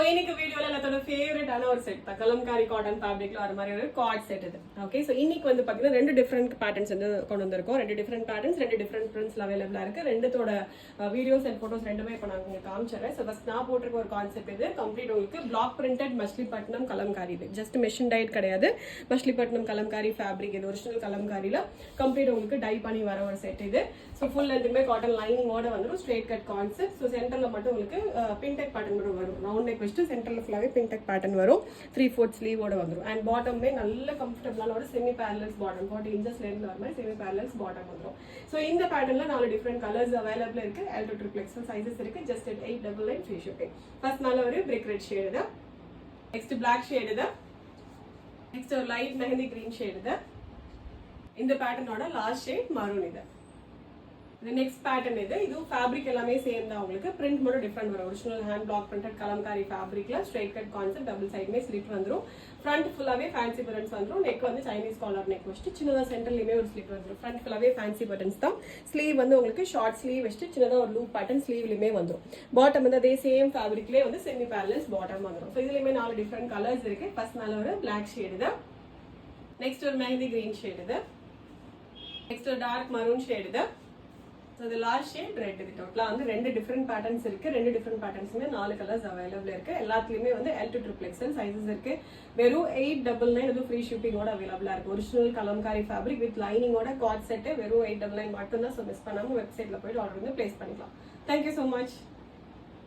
இன்னைக்கு வீடியோல என்னோட ஃபேவரட்டான ஒரு செட் தான் கலம்காரி காட்டன் ஃபேப்ரிக்ல வர மாதிரி ஒரு காட் செட் இது. ஓகே, ஸோ இன்னைக்கு வந்து பாத்தீங்கன்னா ரெண்டு டிஃப்ரெண்ட் பேட்டர்ன்ஸ் வந்து கொண்டு வந்திருக்கோம். ரெண்டு டிஃப்ரெண்ட் பேட்டர்ன்ஸ், ரெண்டு டிஃப்ரெண்ட் பிரிண்ட்ஸ்ல அவைலபிளா இருக்கு. ரெண்டுத்தோட வீடியோஸ் அண்ட் போட்டோஸ் ரெண்டுமே இப்போ நான் உங்களுக்கு காமிச்சிடுறேன். ஸோ ஃபர்ஸ்ட் நான் போட்டிருக்க ஒரு கான்செப்ட் இது கம்ப்ளீட் உங்களுக்கு பிளாக் பிரிண்டட் மச்சிலிப்பட்டினம் கலம்காரி. இது ஜஸ்ட் மெஷின் டைட் கிடையாது, மச்சிலிப்பட்டினம் கலம்காரி ஃபேப்ரிக். இது ஒரிஜினல் கலம்காரியில கம்ப்ளீட் உங்களுக்கு டை பண்ணி வர ஒரு செட் இது. ஸோ ஃபுல் லென்த்துமே காட்டன் லைனிங்கோட வந்துடும். Straight cut concept. ஸோ சென்டர்ல மட்டும் உங்களுக்கு பின்டெக் பேட்டர்ன் மட்டும் வரும். ரவுண்ட் நெக் வச்சுட்டு சென்டர்ல ஃபுல்லாவே பின்டெக் பேட்டர்ன் வரும். 3/4 ஸ்லீவோட வந்துடும். அண்ட் பாட்டம்மே நல்ல கம்ஃபர்டபுளான ஒரு செமி பேரலல்ஸ் பாட்டம், 40 inches லென்த்ல வர மாதிரி செமி பேரலல்ஸ் பாட்டம் வந்துடும். ஸோ இந்த பேட்டர்ன்ல 4 டிஃப்ரெண்ட் கலர்ஸ் அவைலபிள் இருக்கு. L to XXL சைஸஸ் இருக்கு. Just 899 free shipping. ஃபர்ஸ்ட் நல்ல ஒரு பிரிக் ரெட் ஷேட் இது. நெக்ஸ்ட் பிளாக் ஷேட் இது. நெக்ஸ்ட் ஒரு லைட் மெஹந்தி கிரீன் ஷேட் இது. இந்த பேட்டர்னோட லாஸ்ட் ஷேட் மரூன் இது. இந்த நெக்ஸ்ட் பேட்டர்ன் இது. இதுவும் ஃபேப்ரிக் எல்லாமே சேம் தான். உங்களுக்கு பிரிண்ட் மட்டும் டிஃப்ரெண்ட் வரும். Original hand block printed Kalamkari ஃபேப்ரிக்ல ஸ்ட்ரெயிட் கட் கான்செப்ட், டபுள் சைடுமே ஸ்லிட் வந்துடும். ஃப்ரண்ட் ஃபுல்லாவே ஃபேன்சி பட்டன்ஸ் வந்துடும். நெக் வந்து சைனீஸ் காலர் நெக் வச்சுட்டு சின்னதா சென்டர்லயுமே ஒரு ஸ்லிட் வந்துடும். ஃப்ரண்ட் ஃபுல்லாவே ஃபேன்சி பட்டன்ஸ் தான். ஸ்லீவ் வந்து உங்களுக்கு ஷார்ட் ஸ்லீவ் வச்சுட்டு சின்னதா ஒரு லூப் பேட்டர்ன் ஸ்லீவ்லயுமே வந்துடும். பாட்டம் வந்து அதே சேம் ஃபேப்ரிக்லேயே வந்து செமி பேரலல்ஸ் பாட்டம் வந்துடும். ஸோ இதுலயுமே 4 டிஃப்ரெண்ட் கலர்ஸ் இருக்கு. ஃபர்ஸ்ட் நல்ல ஒரு பிளாக் ஷேட் இது. நெக்ஸ்ட் ஒரு மெஹந்தி கிரீன் ஷேட் இது. நெக்ஸ்ட் ஒரு டார்க் மரூன் ஷேட் இது. ஸோ இது லாஸ்ட் ஷேட் ரெட். இது டோட்டலாக வந்து 2 டிஃப்ரெண்ட் பேட்டர்ன்ஸ் இருக்கு. 2 டிஃப்ரெண்ட் பேட்டர்ன்ஸுமே 4 கலர்ஸ் அவைலபிள் இருக்கு. எல்லாத்துலயுமே வந்து L to XXL சைஸஸ் இருக்கு. வெறும் 899 இது ஃப்ரீ ஷிப்பிங்கோட அவைலபிளா இருக்கு. ஒரிஜினல் கலம்காரி ஃபேப்ரிக் வித் லைனிங்கோட காட் செட்டு வெறும் 899 மட்டும் தான். ஸோ மிஸ் பண்ணாம வெப்சைட்ல போயிட்டு ஆர்டர் வந்து பிளேஸ் பண்ணிக்கலாம். Thank you so much.